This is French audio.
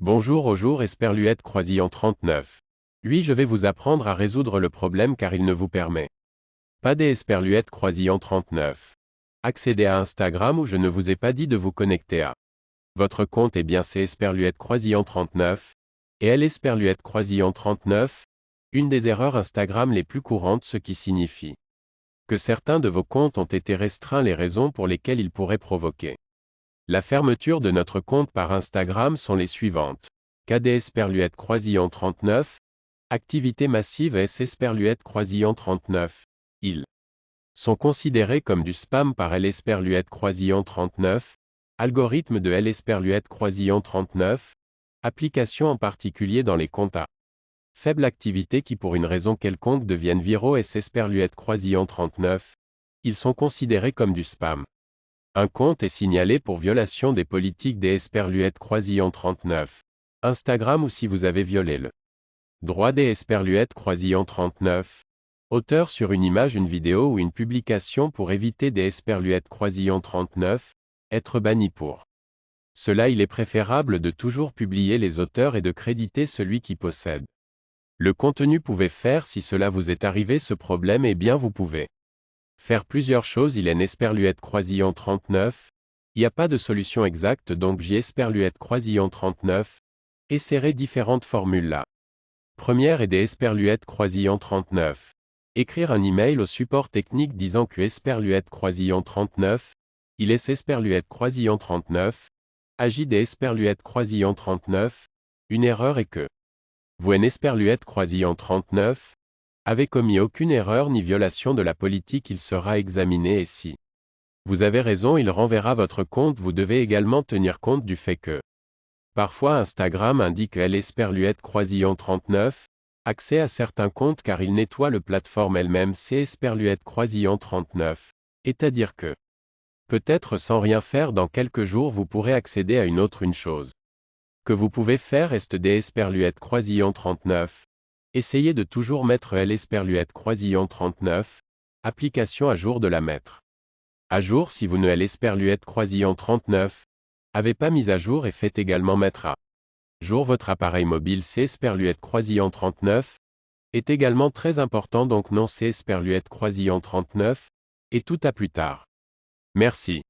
Bonjour au jour Esperluette Croisillon 39. Oui, je vais vous apprendre à résoudre le problème car il ne vous permet pas des Esperluette Croisillon 39. Accédez à Instagram où je ne vous ai pas dit de vous connecter à votre compte et bien c'est Esperluette Croisillon 39, et elle Esperluette Croisillon 39, une des erreurs Instagram les plus courantes, ce qui signifie que certains de vos comptes ont été restreints. Les raisons pour lesquelles ils pourraient provoquer la fermeture de notre compte par Instagram sont les suivantes. KD Esperluette Croisillon 39, activité massive S Esperluette Croisillon 39. Ils sont considérés comme du spam par L Esperluette Croisillon 39, algorithme de L Esperluette Croisillon 39, application en particulier dans les comptes à faible activité qui pour une raison quelconque deviennent viraux S Esperluette Croisillon 39, ils sont considérés comme du spam. Un compte est signalé pour violation des politiques des Esperluette Croisillon 39. Instagram ou si vous avez violé le droit des Esperluette Croisillon 39. Auteur sur une image, une vidéo ou une publication pour éviter des Esperluette Croisillon 39, être banni pour cela. Il est préférable de toujours publier les auteurs et de créditer celui qui possède le contenu. Pouvez faire si cela vous est arrivé ce problème, et bien vous pouvez faire plusieurs choses. Il est Esperluette Croisillon 39. Il n'y a pas de solution exacte, donc j'y Esperluette Croisillon 39. Essayerez différentes formules là. Première est des Esperluette Croisillon 39. Écrire un email au support technique disant que Esperluette Croisillon 39, il est Esperluette Croisillon 39, agit des Esperluette Croisillon 39, une erreur est que vous en Esperluette Croisillon 39, avez commis aucune erreur ni violation de la politique. Il sera examiné et si vous avez raison, il renverra votre compte. Vous devez également tenir compte du fait que parfois Instagram indique L Esperluette Croisillon 39, accès à certains comptes car il nettoie le plateforme elle-même C Esperluette Croisillon 39, c'est-à-dire que peut-être sans rien faire dans quelques jours vous pourrez accéder à une chose que vous pouvez faire est des Esperluette Croisillon 39. Essayez de toujours mettre L Esperluette Croisillon 39, application à jour, de la mettre à jour si vous ne L Esperluette Croisillon 39 avez pas mis à jour, et faites également mettre à jour votre appareil mobile. C Esperluette Croisillon 39 est également très important, donc non C Esperluette Croisillon 39, et tout à plus tard. Merci.